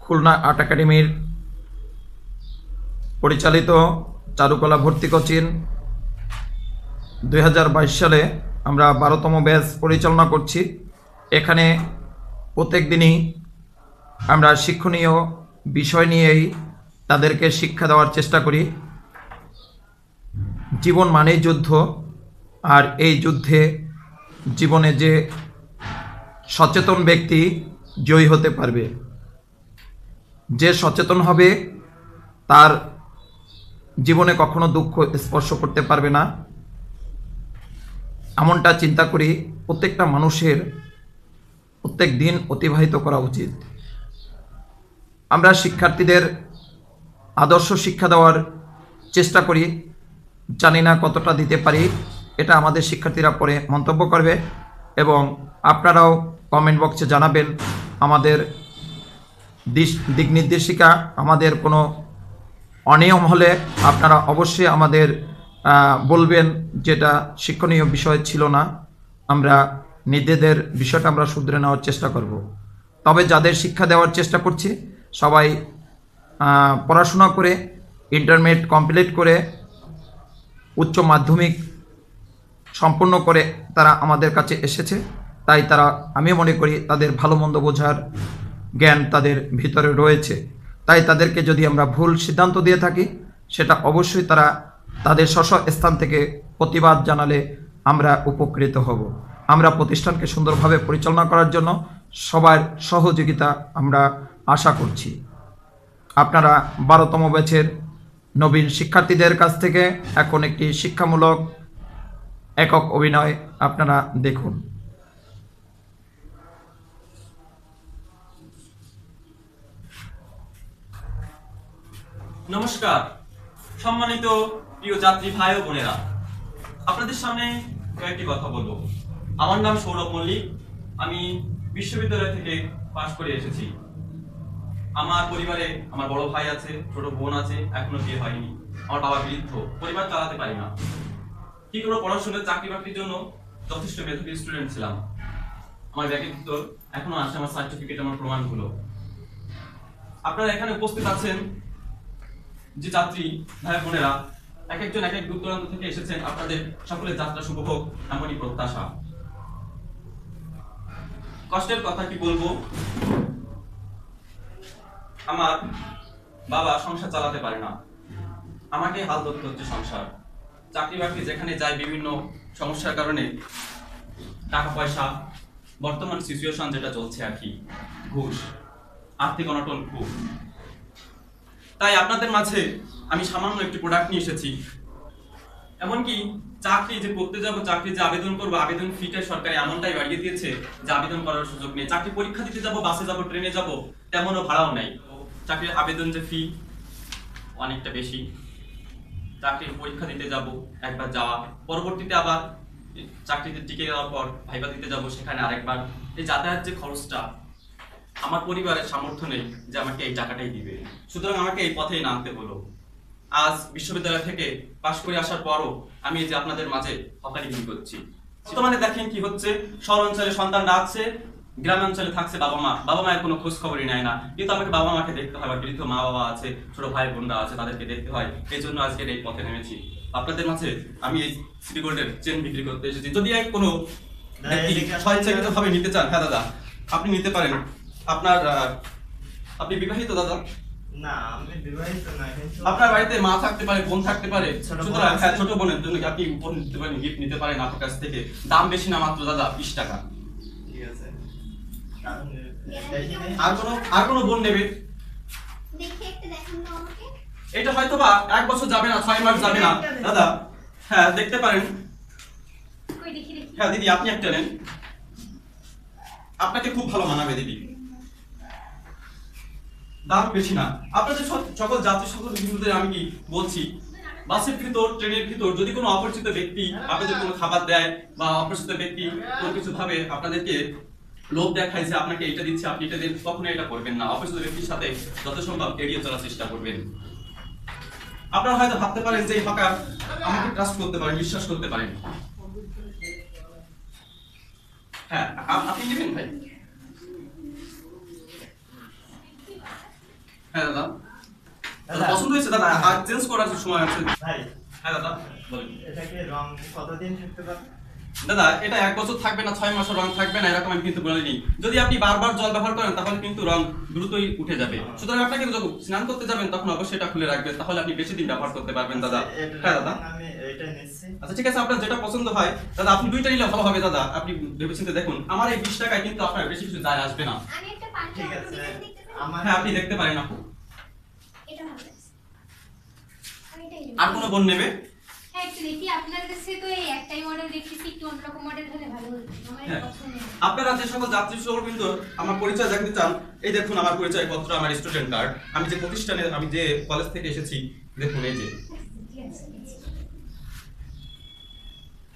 Khulna art একাডেমির পরিচালিত চারুকলা ভর্তি কোচিং 2022 সালে আমরা 12তম ব্যাচ পরিচালনা করছি। এখানে প্রত্যেক দিনই আমরা শিক্ষণীয় বিষয় নিয়েই তাদেরকে শিক্ষা দেওয়ার চেষ্টা করি। জীবন মানেই যুদ্ধ, আর এই যুদ্ধে জীবনে যে সচেতন ব্যক্তি জয়ী হতে পারবে, যে সচেতন হবে তার জীবনে কখনো দুঃখ স্পর্শ করতে পারবে না, এমনটা চিন্তা করি প্রত্যেকটা মানুষের প্রত্যেক দিন অতিবাহিত করা উচিত। আমরা শিক্ষার্থীদের আদর্শ শিক্ষা দেওয়ার চেষ্টা করি, জানি না কতটা দিতে পারি, এটা আমাদের শিক্ষার্থীরা পরে মন্তব্য করবে এবং আপনারাও কমেন্ট বক্সে জানাবেন। আমাদের দিক নির্দেশিকা, আমাদের কোনো অনিয়ম হলে আপনারা অবশ্যই আমাদের বলবেন, যেটা শিক্ষণীয় বিষয় ছিল না, আমরা নিজেদের বিষয়টা আমরা শুধরে নেওয়ার চেষ্টা করব। তবে যাদের শিক্ষা দেওয়ার চেষ্টা করছি সবাই পড়াশোনা করে ইন্টারমিডিয়েট কমপ্লিট করে উচ্চ মাধ্যমিক সম্পূর্ণ করে তারা আমাদের কাছে এসেছে। তাই তারা, আমি মনে করি তাদের ভালো মন্দ বোঝার জ্ঞান তাদের ভিতরে রয়েছে। তাই তাদেরকে যদি আমরা ভুল সিদ্ধান্ত দিয়ে থাকি সেটা অবশ্যই তারা তাদের স্ব স্থান থেকে প্রতিবাদ জানালে আমরা উপকৃত হব। আমরা প্রতিষ্ঠানকে সুন্দরভাবে পরিচালনা করার জন্য সবার সহযোগিতা আমরা আশা করছি। আপনারা 12তম ব্যাচের নবীন শিক্ষার্থীদের কাছ থেকে এখন একটি শিক্ষামূলক একক অভিনয় আপনারা দেখুন। নমস্কার সম্মানিত প্রিয় যাত্রী ভাই ও বোনেরা, আপনাদের সামনে কয়েকটি কথা বলবো। আমার নাম সৌরভ মল্লিক, আমি বিশ্ববিদ্যালয় থেকে পাশ করে এসেছি। আমার পরিবারে আমার বড় ভাই আছে, ছোট বোন আছে, এখনো বিয়ে হয়নি। আমার বাবা বৃদ্ধ, পরিবার চালাতে পারি না। কি করে পড়াশোনা, চাকরি বাকরির জন্য যথেষ্ট মেধাবী স্টুডেন্ট ছিলাম। আমার ব্যাগের ভিতর এখনো আছে আমার সার্টিফিকেট, আমার প্রমাণগুলো। আপনারা এখানে উপস্থিত আছেন যে যাত্রী ভাই বোনেরা, এক একজন এক এক দূর দূরান্ত থেকে এসেছেন। আপনাদের সকলের যাত্রা শুভ হোক এমনই প্রত্যাশা। কষ্টের কথা কি বলবো, আমার বাবা সংসার চালাতে পারে না, আমাকে হাল ধরতে হচ্ছে সংসার। চাকরি বাকরি যেখানে যায় বিভিন্ন সমস্যার কারণে টাকা পয়সা, বর্তমান সিচুয়েশন যেটা চলছে আর কি, ঘুষ, আর্থিক অনটন খুব। তাই আপনাদের মাঝে আমি সামান্য একটি প্রোডাক্ট নিয়ে এসেছি। এমনকি চাকরি যে করতে যাব, চাকরি যে আবেদন করব, আবেদন ফিটা সরকার এমনটাই বাড়িয়ে দিয়েছে যে আবেদন করার সুযোগ নেই। চাকরি পরীক্ষা দিতে যাব, বাসে যাব, ট্রেনে যাব, তেমনও ভাড়াও নাই। চাকরির আবেদন যে ফি অনেকটা বেশি। চাকরির পরীক্ষা দিতে যাব, একবার যাওয়া, পরবর্তীতে আবার চাকরিতে টিকে যাওয়ার পর ভাইবা দিতে যাব, সেখানে আরেকবার। এই যাতায়াত যে খরচটা, আমার পরিবারের সামর্থ্য নেই যে আমাকে এই টাকাটাই দিবে। সুতরাং আমাকে এই পথেই নামতে হলো। আজ বিশ্ববিদ্যালয় থেকে পাশ করে আসার পরও আমি এই যে আপনাদের মাঝে হকারিগিরি করছি। বর্তমানে দেখেন কি হচ্ছে, শহর অঞ্চলে সন্তানরা আছে, গ্রাম অঞ্চলে থাকছে বাবা মা, বাবা মায়ের কোনো খোঁজ খবরই নেয় না। কিন্তু আমাকে বাবা মাকে দেখতে হয়, বা বৃদ্ধ মা বাবা আছে, ছোট ভাই বোনরা আছে, তাদেরকে দেখতে হয়। এই জন্য আজকের এই পথে নেমেছি। আপনাদের মাঝে আমি এই সিটি গোল্ডের চেন বিক্রি করতে এসেছি। যদি কোনো স্বেচ্ছাকৃত ভাবে নিতে চান, হ্যাঁ দাদা আপনি নিতে পারেন। আপনি বিবাহিত দাদা? না, আমি বিবাহিত না। আপনার বাড়িতে মা থাকতে পারে, বোন থাকতে পারে, সুতরাং ছোট বোনের জন্য আপনি উপহার নিতে পারেন, গিফট নিতে পারেন আপনার কাছ থেকে। দাম বেশি না, মাত্র দাদা 20 টাকা। ঠিক আছে। আর কোনো বোন নেবে? এটা হয়তো বা 1 বছর যাবে না, 6 মাস যাবে না দাদা। হ্যাঁ দেখতে পারেন। হ্যাঁ দিদি আপনি একটা নেন, আপনাকে খুব ভালো মানাবে দিদি। দাম বেশি না। আপনাদের সকল যাত্রী সকল বিন্দুদের আমি কি বলছি, বাসের ভিতর, ট্রেনের ভিতর যদি কোনো অপরিচিত ব্যক্তি আপনাদের কোনো খাবার দেয়, বা অপরিচিত ব্যক্তি কোনো কিছু ভাবে আপনাদেরকে লোভ দেখায় যে আপনাকে এটা দিচ্ছে, আপনি এটা দেন, কখনো এটা করবেন না। অপরিচিত ব্যক্তির সাথে যত সম্ভব এড়িয়ে চলার চেষ্টা করবেন। আপনারা হয়তো ভাবতে পারেন যে এই হকার আমাকে ট্রাস্ট করতে পারেন, বিশ্বাস করতে পারেন। হ্যাঁ আপনি নেবেন ভাই? হ্যাঁ দাদা দাদা। পছন্দ হয়েছে দাদা, আর চেঞ্জ করার সময় আছে। ভাই হ্যাঁ দাদা বলুন। এটাকে রং কতদিন থাকতে পারে? দাদা এটা 1 বছর থাকবে না 6 মাসের রং থাকবে না এরকম আমি কিন্তু বলিনি। যদি আপনি বারবার জল ব্যবহার করেন তাহলে কিন্তু রং দ্রুতই উঠে যাবে। সুতরাং আপনাকে যখন স্নান করতে যাবেন তখন অবশ্যই এটা খুলে রাখবেন, তাহলে আপনি বেশি দিন ব্যবহার করতে পারবেন দাদা। হ্যাঁ দাদা আমি এটা নিচ্ছি। আচ্ছা ঠিক আছে, আপনার যেটা পছন্দ হয় দাদা আপনি দুইটা নিলে ভালো হবে দাদা। আপনি ভেবেচিন্তে দেখুন, আমার এই 20 টাকায় কিন্তু আপনার বেশি কিছু যায় আসবে না। আমি একটা পাঞ্জাবি ঠিক আছে ডিজাইন দেখতে পারি? আমার হ্যাঁ আপনি দেখতে পারেন আপু। এটা ভালো লাগছে। আমি এটাই নেব। আর কোনো বোন নেবে? হ্যাঁ একটু দেখি, আপনার কাছে তো এই একটাই মডেল দেখতেছি, একটু অন্যরকম মডেল হলে ভালো হতো। আমার হ্যাঁ। পছন্দ নেই। আপনারা যে সকল যাত্রী কিন্তু আমার পরিচয় জানতে চান, এই দেখুন আমার পরিচয়পত্র, আমার স্টুডেন্ট কার্ড, আমি যে প্রতিষ্ঠানে আমি যে কলেজ থেকে এসেছি দেখুন এই যে। ঠিক আছে, ঠিক আছে।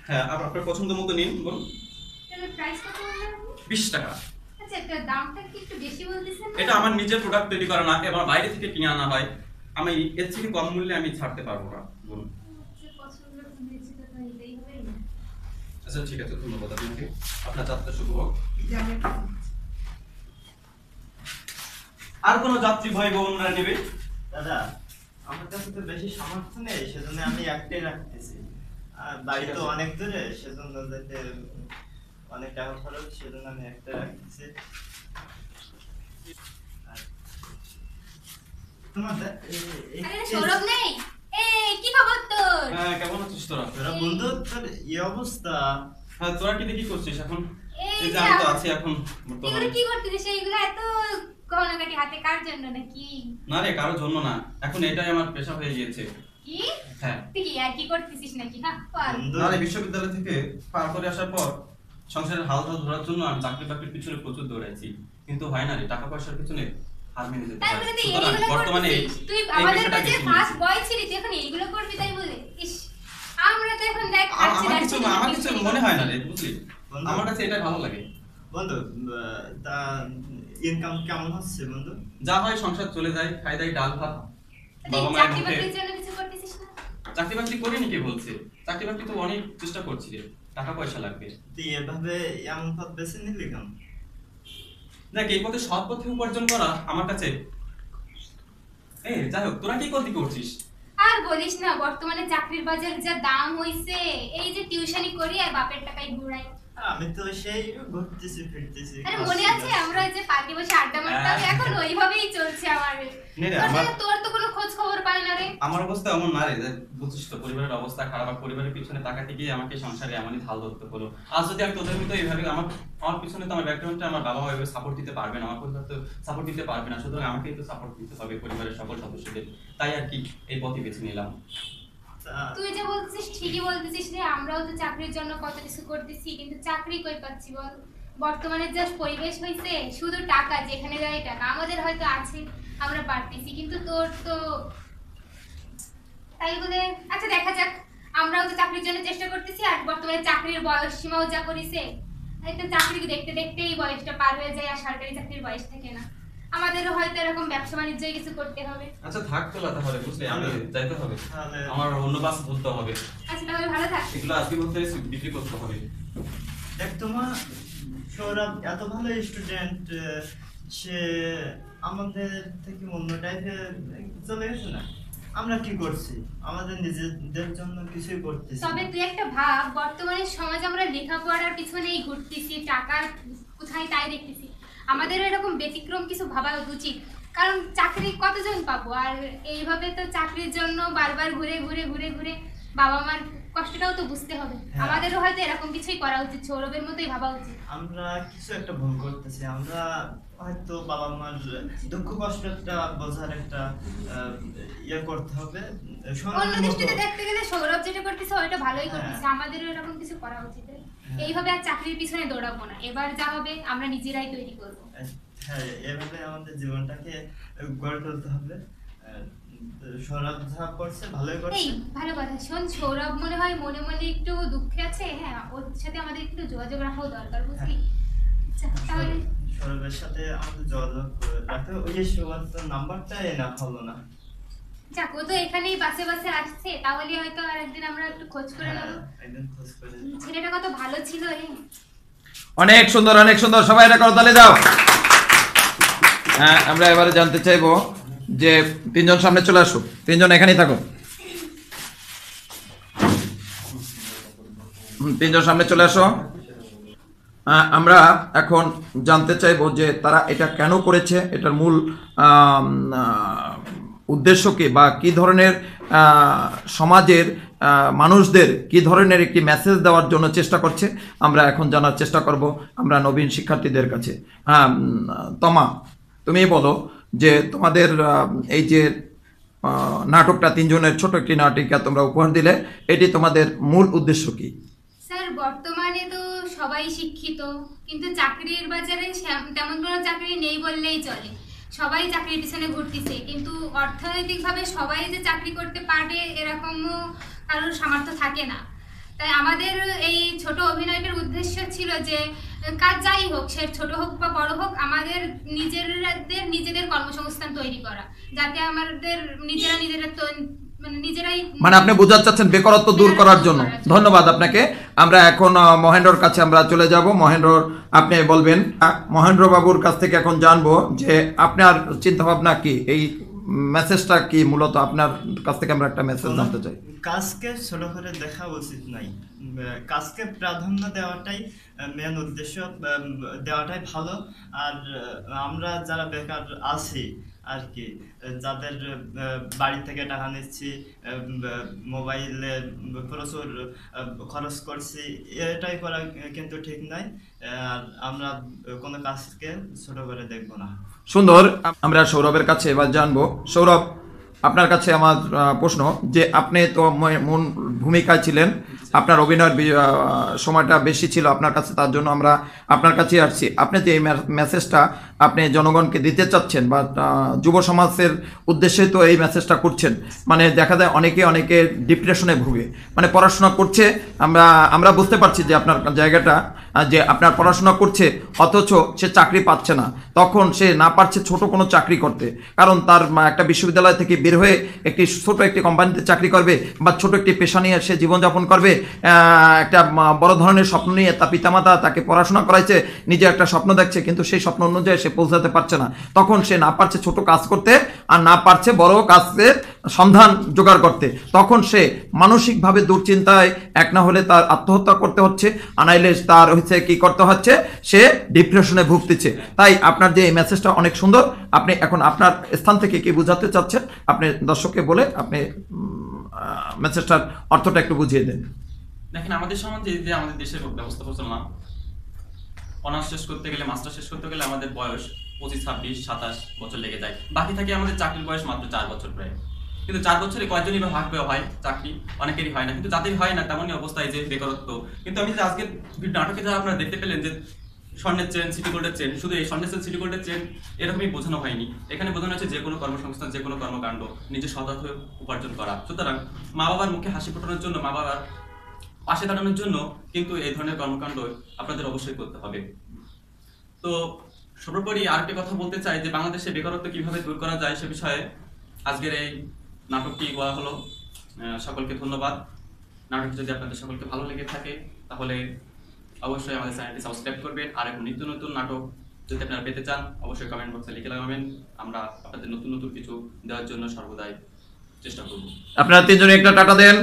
হ্যাঁ আপনার পছন্দ মতো নিন বলুন। এটার প্রাইস কত বললেন আপনি? 20 টাকা। আচ্ছা, এটার দামটা কি একটু বেশি বলতেছেন না? এটা আমার নিজের প্রোডাক্ট তৈরি করা না, এবার বাইরে থেকে কিনে আনা হয়। আমি এর থেকে কম মূল্যে আমি ছাড়তে পারবো না বলুন। আচ্ছা, পছন্দ হয়েছে তো নিতেই হবে না। আচ্ছা ঠিক আছে, ধন্যবাদ আপনাকে। আপনার যাত্রা শুভ হোক। আর কোন যাত্রী ভাই বোনরা নেবে? দাদা আমার কাছে তো বেশি সামর্থ্য নেই, সেজন্য আমি একটাই রাখতেছি। আর বাড়ি তো অনেক দূরে, সেজন্য যেতে অনেক টাকা খরচ, সেজন্য আমি একটা রাখতেছি। আর তোমার আরে সৌরভ নেই? এই কি খবর তোর? হ্যাঁ কেমন আছিস তোরা? তোরা বন্ধু, তোর এই অবস্থা। হ্যাঁ তোরা কি দেখি করছিস এখন? এই এই যে যে আমি তো আছি এখন এগুলো বর্তমানে। কি করতেছিস? এইগুলো এত গহনাগাটি হাতে কার জন্য নাকি? না রে কারোর জন্য না, এখন এটাই আমার পেশা হয়ে গিয়েছে। কি? হ্যাঁ তুই কি আর কি করতেছিস নাকি? না পার। বন্ধু, না রে, বিশ্ববিদ্যালয় থেকে পার করে আসার পর সংসারের হাল ধরার জন্য আমি চাকরি বাকরির পিছনে প্রচুর দৌড়াইছি, কিন্তু হয় না রে, টাকা পয়সার পিছনে হার মেনে যেতে তাই হয়। বলে তুই সুতরাং এইগুলো বর্তমানে করতেছিস? তুই এই আমাদের পেশাটাকে কাছে বেছে ফার্স্ট নিয়েছি। বয় ছিলি, তুই এখন এইগুলো করবি তাই বলে? ইস, আমরা তো এখন দেখ আমার কিছু মনে হয় না রে, বুঝলি? বন্ধু। আমার কাছে এটাই ভালো লাগে। বন্ধু তা ইনকাম কেমন হচ্ছে বন্ধু? যা হয় সংসার চলে যায়, খাই দাই ডাল ভাত, তুই বাবা মায়ের চাকরি মুখে। বাকরির জন্য কিছু করতেছিস না? চাকরি বাকরি করিনি কে বলছে? চাকরি বাকরি তো অনেক চেষ্টা করছি রে, টাকা পয়সা লাগবে। তুই এভাবে এমন পথ বেছে নিলি কেন? দেখ এই পথে সৎ পথে উপার্জন করা আমার কাছে যাই হোক, তোরা কি করছিস? আর বলিস না, বর্তমানে চাকরির বাজার যা দাম হইছে, এই যে টিউশনি করি আর বাপের টাকায় ঘুরাই। আমি তো সেই ঘুরতেছি ফিরতেছি। আরে মনে আছে আমরা যে পার্কে বসে আড্ডা মারতাম? এখন ওইভাবেই চলছে আমার। নে রে, তোর তো কোনো খোঁজ খবর পাই না রে। আমার অবস্থা এমন না রে, বুঝছিস তো পরিবারের অবস্থা খারাপ, আর পরিবারের পিছনে তাকাতে গিয়ে আমাকে সংসারে এমনই ঢাল ধরতে হলো। আজ যদি আমি তোদের মতো এইভাবে আমার পিছনে তো আমার ব্যাকগ্রাউন্ডে আমার বাবা এভাবে সাপোর্ট দিতে পারবে না, আমার পরিবার তো সাপোর্ট দিতে পারবে না, সুতরাং আমাকেই তো সাপোর্ট দিতে হবে পরিবারের সকল সদস্যদের। তাই আর কি এই পথে বেছে নিলাম। তুই যে বলছিস ঠিকই বলতেছিস রে, আমরাও তো চাকরির জন্য কত কিছু করতেছি, কিন্তু চাকরি কই পাচ্ছি বল? বর্তমানে যা পরিবেশ হইছে, শুধু টাকা, যেখানে যায় টাকা। আমাদের হয়তো আছে, আমরা পারতেছি, কিন্তু তোর তো তাই বলে। আচ্ছা দেখা যাক, আমরাও তো চাকরির জন্য চেষ্টা করতেছি, আর বর্তমানে চাকরির বয়স সীমাও যা করিছে, একটা চাকরি দেখতে দেখতে এই বয়সটা পার হয়ে যায়, আর সরকারি চাকরির বয়স থাকে না। আমাদেরও হয়তো এরকম ব্যবসা বাণিজ্য কিছু করতে হবে। আচ্ছা থাক তোলা তাহলে, বুঝলি আমি যাইতে হবে, তাহলে আমার অন্য বাস ধরতে হবে। আচ্ছা তাহলে ভালো থাক। এগুলো আজকে বলতে বিক্রি করতে হবে। দেখ তোমার সৌরভ এত ভালো স্টুডেন্ট, সে আমাদের থেকে অন্য টাইপের চলে গেছে না। আমরা কি করছি? আমাদের নিজেদের জন্য কিছুই করতেছি তবে না। তুই একটা ভাব, বর্তমানে সমাজ আমরা লেখাপড়ার পিছনেই ঘুরতেছি, টাকার কোথায় তাই দেখতেছি। আমাদেরও এরকম ব্যতিক্রম কিছু ভাবা উচিত, কারণ চাকরি কতজন পাবো? আর এইভাবে তো চাকরির জন্য বারবার ঘুরে ঘুরে ঘুরে ঘুরে বাবা মার কষ্টটাও তো বুঝতে হবে। হ্যাঁ। আমাদেরও হয়তো এরকম কিছুই করা উচিত, সৌরভের মতোই ভাবা উচিত। আমরা কিছু একটা ভুল করতেছি। আমরা হয়তো বাবা মার দুঃখ কষ্টটা বোঝার একটা ইয়ে করতে হবে। অন্য দৃষ্টিতে দেখতে গেলে সৌরভ যেটা করতেছে ওইটা ভালোই হ্যাঁ। করতেছে, আমাদেরও এরকম কিছু করা উচিত। এইভাবে আর চাকরির পিছনে দৌড়াবো না, এবার যা হবে আমরা নিজেরাই তৈরি করবো। হ্যাঁ, এভাবে আমাদের জীবনটাকে গড়ে তুলতে হবে। সৌরভ যা করছে ভালোই এই করছে। ভালো কথা। শোন, সৌরভ মনে হয় মনে মনে একটু দুঃখে আছে। হ্যাঁ, ওর সাথে আমাদের একটু যোগাযোগ রাখাও দরকার, বুঝলি? আচ্ছা, তাহলে সৌরভের সাথে আমাদের যোগাযোগ রাখতে ওই যে সুগন্ধ নাম্বারটা না হলো না। যাক, ও তো এখানেই বাসে বাসে আসছে, তাহলে হয়তো আর একদিন আমরা একটু খোঁজ করে নেবো। একদিন খোঁজ করে। ছেলেটা কত ভালো ছিল রে। অনেক সুন্দর, অনেক সুন্দর। সবাই এটা করো, তালে যাও। আমরা এবারে জানতে চাইবো যে তিনজন সামনে চলে আসো, তিনজন এখানেই থাকো, তিনজন সামনে চলে আসো। আমরা এখন জানতে চাইবো যে তারা এটা কেন করেছে, এটার মূল উদ্দেশ্য কি, বা কি ধরনের সমাজের মানুষদের কি ধরনের একটি মেসেজ দেওয়ার জন্য চেষ্টা করছে, আমরা এখন জানার চেষ্টা করব আমরা নবীন শিক্ষার্থীদের কাছে। তমা, তুমি বলো যে তোমাদের এই যে নাটকটা, তিনজনের ছোট একটি নাটিকা তোমরা উপহার দিলে, এটি তোমাদের মূল উদ্দেশ্য কি? স্যার, বর্তমানে তো সবাই শিক্ষিত, কিন্তু চাকরির বাজারে তেমন কোনো চাকরি নেই বললেই চলে। সবাই চাকরির পিছনে ঘুরতেছে, কিন্তু অর্থনৈতিকভাবে সবাই যে চাকরি করতে পারবে এরকমও কারোর সামর্থ্য থাকে না। তাই আমাদের এই ছোট অভিনয়টার উদ্দেশ্য ছিল যে কাজ যাই হোক, সে ছোট হোক বা বড় হোক, আমাদের নিজেদের কর্মসংস্থান তৈরি করা, যাতে আমাদের মানে আপনি বোঝাতে চাচ্ছেন বেকারত্ব দূর করার জন্য। ধন্যবাদ আপনাকে। আমরা এখন মহেন্দ্রর কাছে আমরা চলে যাব। মহেন্দ্র, আপনি বলবেন, মহেন্দ্র বাবুর কাছ থেকে এখন জানবো যে আপনার চিন্তা ভাবনা কি, এই মেসেজটা কি, মূলত আপনার কাছ থেকে আমরা একটা মেসেজ জানতে চাই। কাজকে ছোট করে দেখা উচিত নাই, কাজকে প্রাধান্য দেওয়াটাই মেন উদ্দেশ্য, দেওয়াটাই ভালো। আর আমরা যারা বেকার আছি আর কি, যাদের বাড়ি থেকে টাকা নিচ্ছি, মোবাইলে প্রচুর খরচ করছি, এটাই করা কিন্তু ঠিক নয়। আর আমরা কোনো কাজকে ছোট করে দেখব না। সুন্দর। আমরা সৌরভের কাছে এবার জানবো। সৌরভ, আপনার কাছে আমার প্রশ্ন যে আপনি তো মূল ভূমিকায় ছিলেন, আপনার অভিনয়ের সময়টা বেশি ছিল আপনার কাছে, তার জন্য আমরা আপনার কাছে আসছি। আপনি যে এই মেসেজটা আপনি জনগণকে দিতে চাচ্ছেন, বা যুব সমাজের উদ্দেশ্যে তো এই মেসেজটা করছেন, মানে দেখা যায় অনেকে ডিপ্রেশনে ভুগে, মানে পড়াশোনা করছে, আমরা বুঝতে পারছি যে আপনার জায়গাটা, যে আপনার পড়াশোনা করছে অথচ সে চাকরি পাচ্ছে না, তখন সে না পারছে ছোট কোনো চাকরি করতে, কারণ তার একটা বিশ্ববিদ্যালয় থেকে বের হয়ে একটি ছোট একটি কোম্পানিতে চাকরি করবে, বা ছোট একটি পেশা নিয়ে সে জীবনযাপন করবে, একটা বড় ধরনের স্বপ্ন নিয়ে তার পিতামাতা তাকে পড়াশোনা করাইছে, নিজে একটা স্বপ্ন দেখছে, কিন্তু সেই স্বপ্ন অনুযায়ী সে পৌঁছাতে পারছে না, তখন সে না পারছে ছোট কাজ করতে, আর না পারছে বড় কাজের সন্ধান জোগাড় করতে, তখন সে মানসিকভাবে দুশ্চিন্তায়, এক না হলে তার আত্মহত্যা করতে হচ্ছে, আনাইলে তার হচ্ছে কি করতে হচ্ছে, সে ডিপ্রেশনে ভুগতেছে। তাই আপনার যে এই মেসেজটা অনেক সুন্দর, আপনি এখন আপনার স্থান থেকে কি বোঝাতে চাচ্ছেন, আপনি দর্শককে বলে আপনি মেসেজটার অর্থটা একটু বুঝিয়ে দেন। দেখেন, আমাদের সমাজে যে আমাদের দেশের ব্যবস্থা পরিচালনা, অনার্স শেষ করতে গেলে, মাস্টার শেষ করতে গেলে আমাদের বয়স 25, 26, 27 বছর লেগে যায়। বাকি থাকে আমাদের চাকরির বয়স মাত্র 4 বছর প্রায়। কিন্তু 4 বছরে কয়জনই বা ভাগ হয় চাকরি? অনেকেরই হয় না। কিন্তু যাদের হয় না, তেমনই অবস্থায় যে বেকারত্ব। কিন্তু আমি যে আজকের নাটকে যা আপনারা দেখতে পেলেন যে স্বর্ণের চেন, সিটি গোল্ডের চেন, শুধু এই স্বর্ণের চেন, সিটি গোল্ডের চেন এরকমই বোঝানো হয়নি। এখানে বোঝানো হচ্ছে যে কোনো কর্মসংস্থান, যে কোনো কর্মকাণ্ড নিজের সতত উপার্জন করা। সুতরাং মা বাবার মুখে হাসি ফোটানোর জন্য, মা বাবার পাশে দাঁড়ানোর জন্য কিন্তু এই ধরনের কর্মকাণ্ড আপনাদের অবশ্যই করতে হবে। তো সর্বোপরি আরেকটি কথা বলতে চাই যে বাংলাদেশে বেকারত্ব কিভাবে দূর করা যায় সে বিষয়ে আজকের এই নাটকটি করা হলো। সকলকে ধন্যবাদ। নাটকটি যদি আপনাদের সকলকে ভালো লেগে থাকে তাহলে অবশ্যই আমাদের চ্যানেলটি সাবস্ক্রাইব করবেন। আর এখন নিত্য নতুন নাটক যদি আপনারা পেতে চান অবশ্যই কমেন্ট বক্সে লিখে লাগাবেন। আমরা আপনাদের নতুন নতুন কিছু দেওয়ার জন্য সর্বদাই চেষ্টা করব। আপনারা তিনজনে একটা টাটা দেন।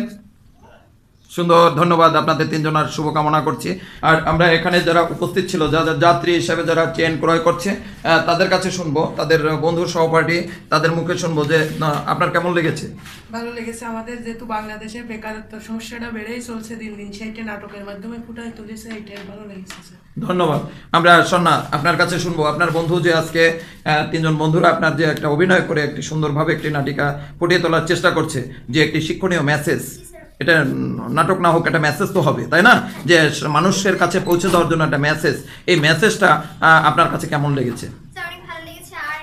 সুন্দর, ধন্যবাদ। আপনাদের তিনজনের শুভকামনা করছি। আর আমরা এখানে যারা উপস্থিত ছিল, যারা যাত্রী হিসেবে যারা চেন ক্রয় করছে, তাদের কাছে শুনবো, তাদের বন্ধু সহপাঠী, তাদের মুখে শুনবো যে আপনার কেমন লেগেছে। ভালো লেগেছে। আমাদের যেহেতু বাংলাদেশে বেকারত্ব সমস্যাটা বেড়েই চলছে দিন দিন, সেইটা নাটকের মাধ্যমে ফুটাই তুলেছে, এইটাই ভালো লেগেছে। ধন্যবাদ। আমরা সন্না আপনার কাছে শুনবো, আপনার বন্ধু যে আজকে তিনজন বন্ধুরা আপনার যে একটা অভিনয় করে একটি সুন্দরভাবে একটি নাটিকা ফুটিয়ে তোলার চেষ্টা করছে, যে একটি শিক্ষণীয় মেসেজ, এটা নাটক না হোক, একটা মেসেজ তো হবে, তাই না, যে মানুষের কাছে পৌঁছে দেওয়ার জন্য একটা মেসেজ, এই মেসেজটা আপনার কাছে কেমন লেগেছে? অনেক ভালো লেগেছে। আর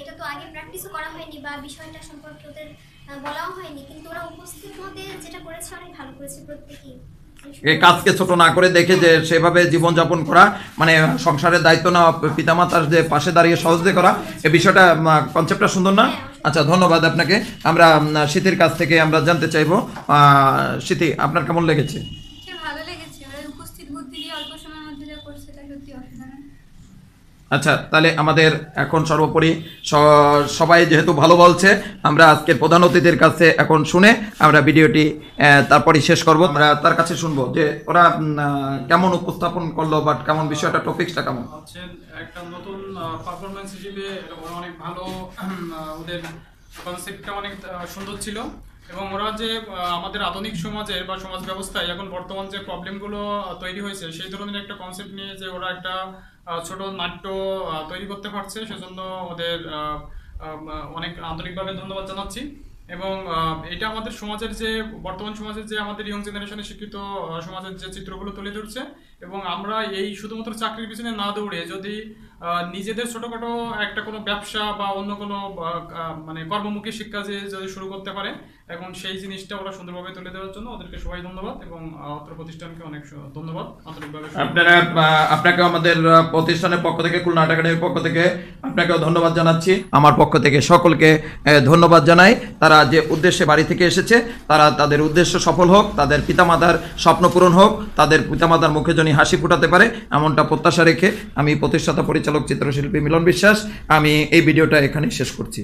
এটা তো আগে প্র্যাকটিসও করা হয়নি বা বিষয়টা সম্পর্কে ওদের বলাও হয়নি, কিন্তু ওরা উপস্থিত হতে যেটা করেছে অনেক ভালো করেছে প্রত্যেকেই। এই কাজকে ছোট না করে দেখে যে সেভাবে জীবনযাপন করা, মানে সংসারের দায়িত্ব নেওয়া, পিতামাতার যে পাশে দাঁড়িয়ে সহযোগিতা করা, এই বিষয়টা, কনসেপ্টটা সুন্দর না? আচ্ছা, ধন্যবাদ আপনাকে। আমরা স্মৃতির কাছ থেকে আমরা জানতে চাইবো, স্মৃতি আপনার কেমন লেগেছে? ভালো লেগেছে, উপস্থিত বুদ্ধি দিয়ে অল্প সময়ের মধ্যে যা করছে তা সত্যি অসাধারণ। আচ্ছা, তাহলে আমাদের এখন সর্বোপরি সবাই যেহেতু ভালো বলছে, আমরা আজকের প্রধান অতিথির কাছে এখন শুনে আমরা ভিডিওটি তারপরে শেষ করব। আমরা তার কাছে শুনবো যে ওরা কেমন উপস্থাপন করলো, বাট কেমন বিষয়টা, টপিকসটা কেমন হচ্ছে। একটা নতুন পারফরমেন্স হিসেবে ওরা অনেক ভালো, ওদের কনসেপ্টটা অনেক সুন্দর ছিল। এবং ওরা যে আমাদের আধুনিক সমাজের বা সমাজ ব্যবস্থায় এখন বর্তমান যে প্রবলেমগুলো তৈরি হয়েছে সেই ধরনের একটা কনসেপ্ট নিয়ে যে ওরা একটা ছোট নাট্য তৈরি করতে পারছে, সেজন্য ওদের অনেক আন্তরিকভাবে ধন্যবাদ জানাচ্ছি। এবং এটা আমাদের সমাজের যে বর্তমান সমাজের যে আমাদের ইয়ং জেনারেশনের শিক্ষিত সমাজের যে চিত্রগুলো তুলে ধরছে, এবং আমরা এই শুধুমাত্র চাকরির পিছনে না দৌড়ে যদি নিজেদের ছোটখাটো একটা কোনো ব্যবসা বা অন্য কোনো মানে কর্মমুখী শিক্ষা যে যদি শুরু করতে পারে, এবং সেই জিনিসটা ওরা সুন্দরভাবে তুলে দেওয়ার জন্য ওদেরকে সবাই ধন্যবাদ, এবং অত্র প্রতিষ্ঠানকে অনেক ধন্যবাদ আন্তরিকভাবে। আপনাকে আমাদের প্রতিষ্ঠানের পক্ষ থেকে, খুলনা আর্ট একাডেমির পক্ষ থেকে আপনাকেও ধন্যবাদ জানাচ্ছি। আমার পক্ষ থেকে সকলকে ধন্যবাদ জানাই। তারা যে উদ্দেশ্যে বাড়ি থেকে এসেছে, তারা তাদের উদ্দেশ্য সফল হোক, তাদের পিতামাতার স্বপ্ন পূরণ হোক, তাদের পিতামাতার মুখে যেন হাসি ফুটাতে পারে, এমনটা প্রত্যাশা রেখে আমি প্রতিষ্ঠাতা পরিচালক চিত্রশিল্পী মিলন বিশ্বাস, আমি এই ভিডিওটা এখানে শেষ করছি।